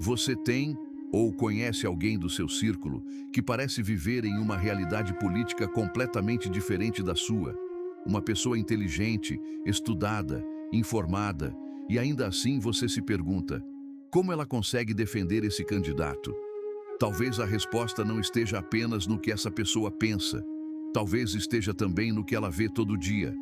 Você tem ou conhece alguém do seu círculo que parece viver em uma realidade política completamente diferente da sua? Uma pessoa inteligente, estudada, informada, e ainda assim você se pergunta: como ela consegue defender esse candidato? Talvez a resposta não esteja apenas no que essa pessoa pensa. Talvez esteja também no que ela vê todo dia.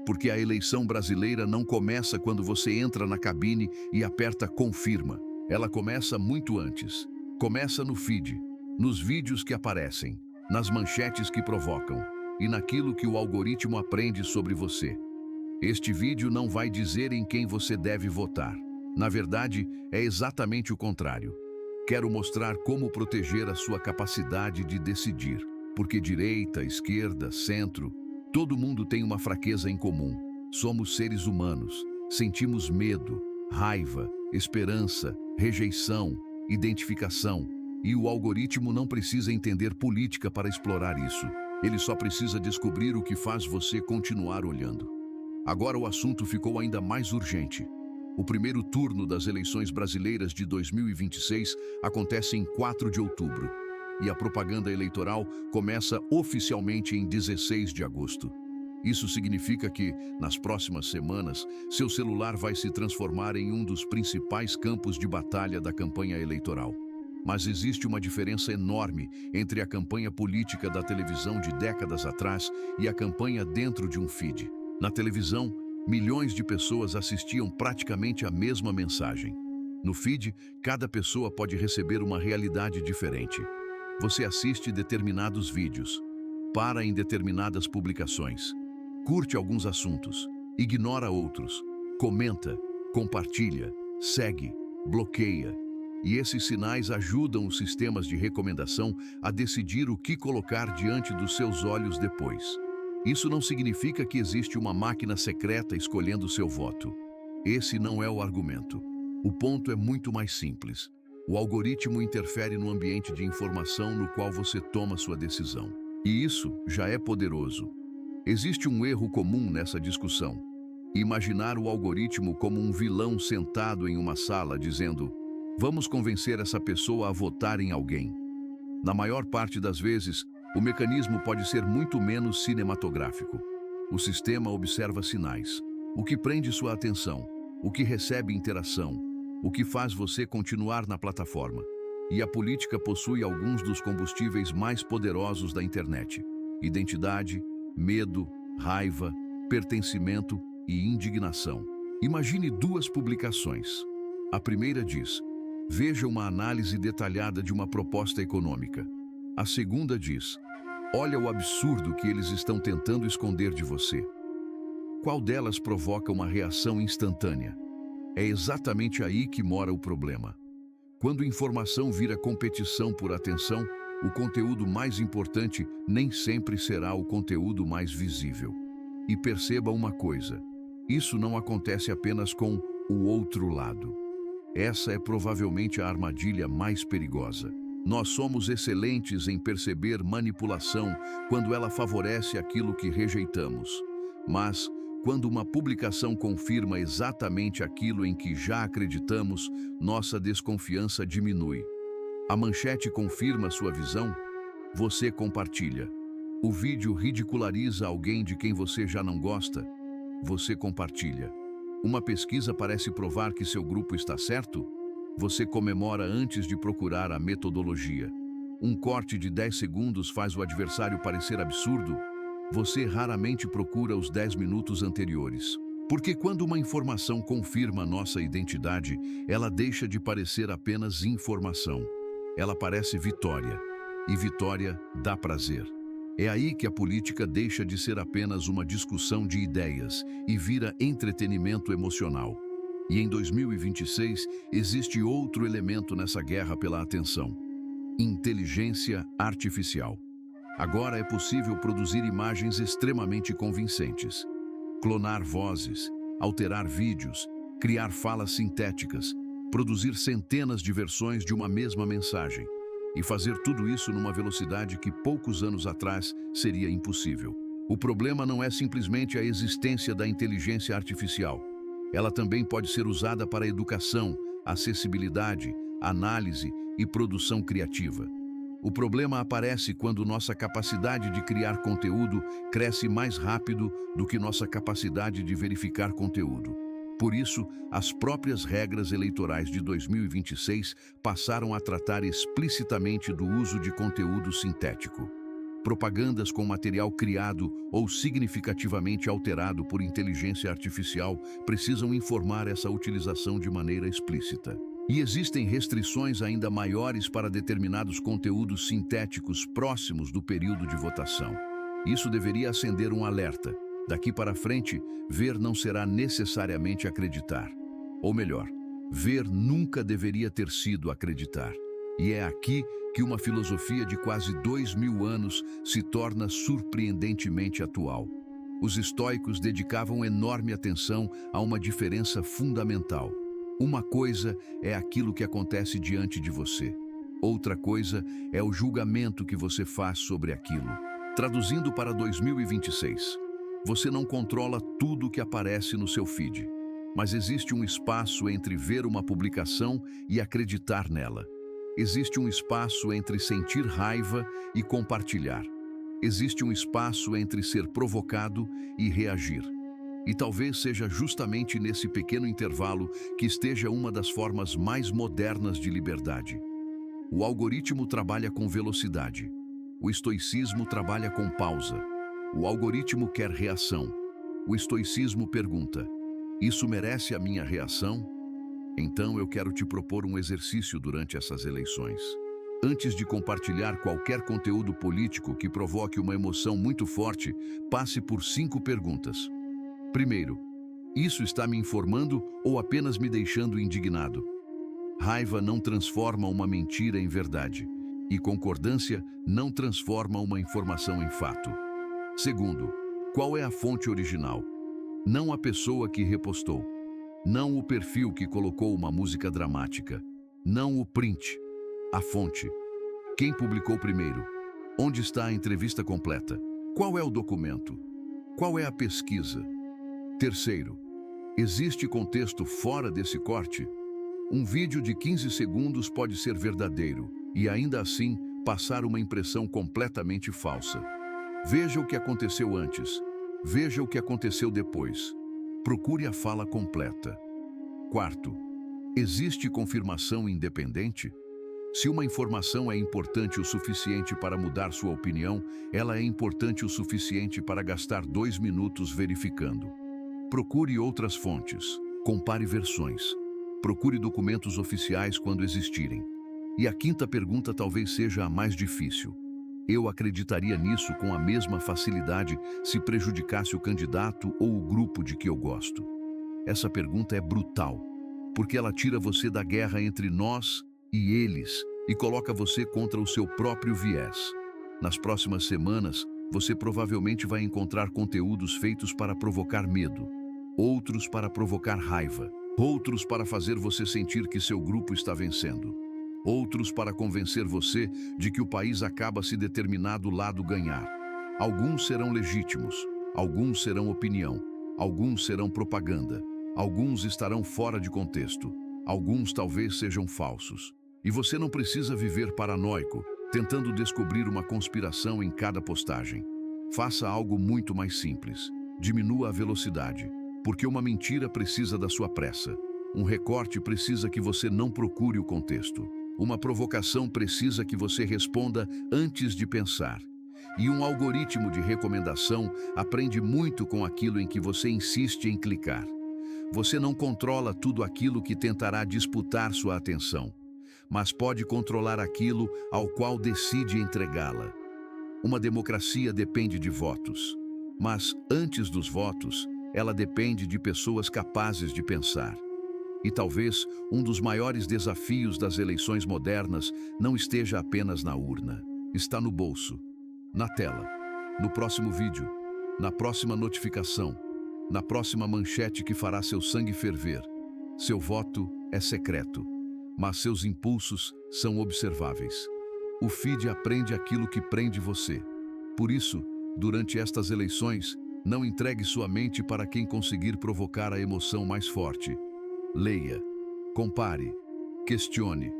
Porque a eleição brasileira não começa quando você entra na cabine e aperta confirma. Ela começa muito antes. Começa no feed, nos vídeos que aparecem, nas manchetes que provocam e naquilo que o algoritmo aprende sobre você. Este vídeo não vai dizer em quem você deve votar. Na verdade, é exatamente o contrário. Quero mostrar como proteger a sua capacidade de decidir, porque direita, esquerda, centro, todo mundo tem uma fraqueza em comum. Somos seres humanos, sentimos medo, raiva, esperança, rejeição, identificação, e o algoritmo não precisa entender política para explorar isso. Ele só precisa descobrir o que faz você continuar olhando. Agora o assunto ficou ainda mais urgente. O primeiro turno das eleições brasileiras de 2026 acontece em 4 de outubro e a propaganda eleitoral começa oficialmente em 16 de agosto. Isso significa que, nas próximas semanas, seu celular vai se transformar em um dos principais campos de batalha da campanha eleitoral. Mas existe uma diferença enorme entre a campanha política da televisão de décadas atrás e a campanha dentro de um feed. Na televisão, milhões de pessoas assistiam praticamente a mesma mensagem. No feed, cada pessoa pode receber uma realidade diferente. Você assiste determinados vídeos, para em determinadas publicações, curte alguns assuntos, ignora outros, comenta, compartilha, segue, bloqueia. E esses sinais ajudam os sistemas de recomendação a decidir o que colocar diante dos seus olhos depois. Isso não significa que existe uma máquina secreta escolhendo seu voto. Esse não é o argumento. O ponto é muito mais simples. O algoritmo interfere no ambiente de informação no qual você toma sua decisão. E isso já é poderoso. Existe um erro comum nessa discussão. Imaginar o algoritmo como um vilão sentado em uma sala dizendo: vamos convencer essa pessoa a votar em alguém. Na maior parte das vezes, o mecanismo pode ser muito menos cinematográfico. O sistema observa sinais. O que prende sua atenção, o que recebe interação, o que faz você continuar na plataforma. E a política possui alguns dos combustíveis mais poderosos da internet: identidade, medo, raiva, pertencimento e indignação. Imagine 2 publicações. A primeira diz: veja uma análise detalhada de uma proposta econômica. A segunda diz: olha o absurdo que eles estão tentando esconder de você. Qual delas provoca uma reação instantânea? É exatamente aí que mora o problema. Quando informação vira competição por atenção, o conteúdo mais importante nem sempre será o conteúdo mais visível. E perceba uma coisa: isso não acontece apenas com o outro lado. Essa é provavelmente a armadilha mais perigosa. Nós somos excelentes em perceber manipulação quando ela favorece aquilo que rejeitamos. Mas, quando uma publicação confirma exatamente aquilo em que já acreditamos, nossa desconfiança diminui. A manchete confirma sua visão, você compartilha. O vídeo ridiculariza alguém de quem você já não gosta, você compartilha. Uma pesquisa parece provar que seu grupo está certo, você comemora antes de procurar a metodologia. Um corte de 10 segundos faz o adversário parecer absurdo, você raramente procura os 10 minutos anteriores. Porque quando uma informação confirma nossa identidade, ela deixa de parecer apenas informação. Ela parece vitória. E vitória dá prazer. É aí que a política deixa de ser apenas uma discussão de ideias e vira entretenimento emocional. E em 2026, existe outro elemento nessa guerra pela atenção: inteligência artificial. Agora é possível produzir imagens extremamente convincentes, clonar vozes, alterar vídeos, criar falas sintéticas, produzir centenas de versões de uma mesma mensagem, e fazer tudo isso numa velocidade que poucos anos atrás seria impossível. O problema não é simplesmente a existência da inteligência artificial. Ela também pode ser usada para a educação, acessibilidade, análise e produção criativa. O problema aparece quando nossa capacidade de criar conteúdo cresce mais rápido do que nossa capacidade de verificar conteúdo. Por isso, as próprias regras eleitorais de 2026 passaram a tratar explicitamente do uso de conteúdo sintético. Propagandas com material criado ou significativamente alterado por inteligência artificial precisam informar essa utilização de maneira explícita. E existem restrições ainda maiores para determinados conteúdos sintéticos próximos do período de votação. Isso deveria acender um alerta. Daqui para frente, ver não será necessariamente acreditar. Ou melhor, ver nunca deveria ter sido acreditar. E é aqui que uma filosofia de quase 2000 anos se torna surpreendentemente atual. Os estoicos dedicavam enorme atenção a uma diferença fundamental. Uma coisa é aquilo que acontece diante de você. Outra coisa é o julgamento que você faz sobre aquilo. Traduzindo para 2026, você não controla tudo que aparece no seu feed, mas existe um espaço entre ver uma publicação e acreditar nela. Existe um espaço entre sentir raiva e compartilhar. Existe um espaço entre ser provocado e reagir. E talvez seja justamente nesse pequeno intervalo que esteja uma das formas mais modernas de liberdade. O algoritmo trabalha com velocidade. O estoicismo trabalha com pausa. O algoritmo quer reação. O estoicismo pergunta: isso merece a minha reação? Então eu quero te propor um exercício durante essas eleições. Antes de compartilhar qualquer conteúdo político que provoque uma emoção muito forte, passe por 5 perguntas. Primeiro, isso está me informando ou apenas me deixando indignado? Raiva não transforma uma mentira em verdade, e concordância não transforma uma informação em fato. Segundo, qual é a fonte original? Não a pessoa que repostou, não o perfil que colocou uma música dramática, não o print, a fonte. Quem publicou primeiro? Onde está a entrevista completa? Qual é o documento? Qual é a pesquisa? Terceiro, existe contexto fora desse corte? Um vídeo de 15 segundos pode ser verdadeiro e ainda assim passar uma impressão completamente falsa. Veja o que aconteceu antes. Veja o que aconteceu depois. Procure a fala completa. Quarto, existe confirmação independente? Se uma informação é importante o suficiente para mudar sua opinião, ela é importante o suficiente para gastar 2 minutos verificando. Procure outras fontes. Compare versões. Procure documentos oficiais quando existirem. E a quinta pergunta talvez seja a mais difícil. Eu acreditaria nisso com a mesma facilidade se prejudicasse o candidato ou o grupo de que eu gosto. Essa pergunta é brutal, porque ela tira você da guerra entre nós e eles e coloca você contra o seu próprio viés. Nas próximas semanas, você provavelmente vai encontrar conteúdos feitos para provocar medo, outros para provocar raiva, outros para fazer você sentir que seu grupo está vencendo, outros para convencer você de que o país acaba se determinado lado ganhar. Alguns serão legítimos, alguns serão opinião, alguns serão propaganda, alguns estarão fora de contexto, alguns talvez sejam falsos. E você não precisa viver paranoico, tentando descobrir uma conspiração em cada postagem. Faça algo muito mais simples. Diminua a velocidade, porque uma mentira precisa da sua pressa. Um recorte precisa que você não procure o contexto. Uma provocação precisa que você responda antes de pensar. E um algoritmo de recomendação aprende muito com aquilo em que você insiste em clicar. Você não controla tudo aquilo que tentará disputar sua atenção, mas pode controlar aquilo ao qual decide entregá-la. Uma democracia depende de votos, mas antes dos votos, ela depende de pessoas capazes de pensar. E talvez um dos maiores desafios das eleições modernas não esteja apenas na urna, está no bolso, na tela, no próximo vídeo, na próxima notificação, na próxima manchete que fará seu sangue ferver. Seu voto é secreto, mas seus impulsos são observáveis. O feed aprende aquilo que prende você. Por isso, durante estas eleições, não entregue sua mente para quem conseguir provocar a emoção mais forte. Leia, compare, questione,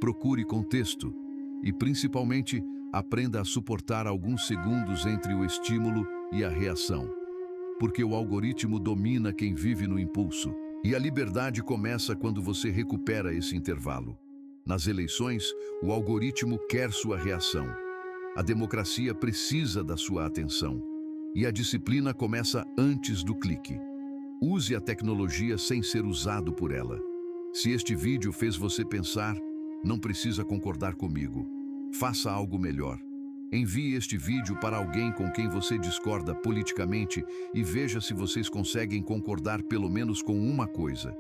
Procure contexto e, principalmente, aprenda a suportar alguns segundos entre o estímulo e a reação. Porque o algoritmo domina quem vive no impulso, e a liberdade começa quando você recupera esse intervalo. Nas eleições, o algoritmo quer sua reação. A democracia precisa da sua atenção. E a disciplina começa antes do clique. Use a tecnologia sem ser usado por ela. Se este vídeo fez você pensar, não precisa concordar comigo. Faça algo melhor. Envie este vídeo para alguém com quem você discorda politicamente e veja se vocês conseguem concordar pelo menos com uma coisa.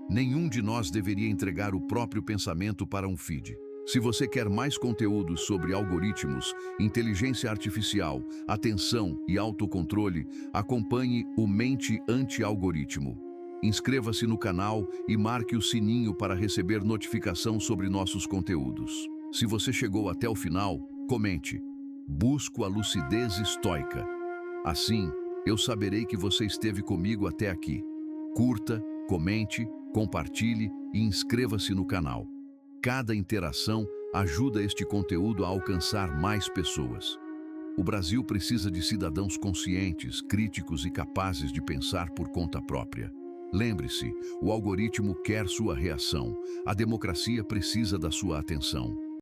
Nenhum de nós deveria entregar o próprio pensamento para um feed. Se você quer mais conteúdos sobre algoritmos, inteligência artificial, atenção e autocontrole, acompanhe o Mente Anti-Algoritmo. Inscreva-se no canal e marque o sininho para receber notificação sobre nossos conteúdos. Se você chegou até o final, comente. Busco a lucidez estoica. Assim, eu saberei que você esteve comigo até aqui. Curta, comente, compartilhe e inscreva-se no canal. Cada interação ajuda este conteúdo a alcançar mais pessoas. O Brasil precisa de cidadãos conscientes, críticos e capazes de pensar por conta própria. Lembre-se, o algoritmo quer sua reação. A democracia precisa da sua atenção.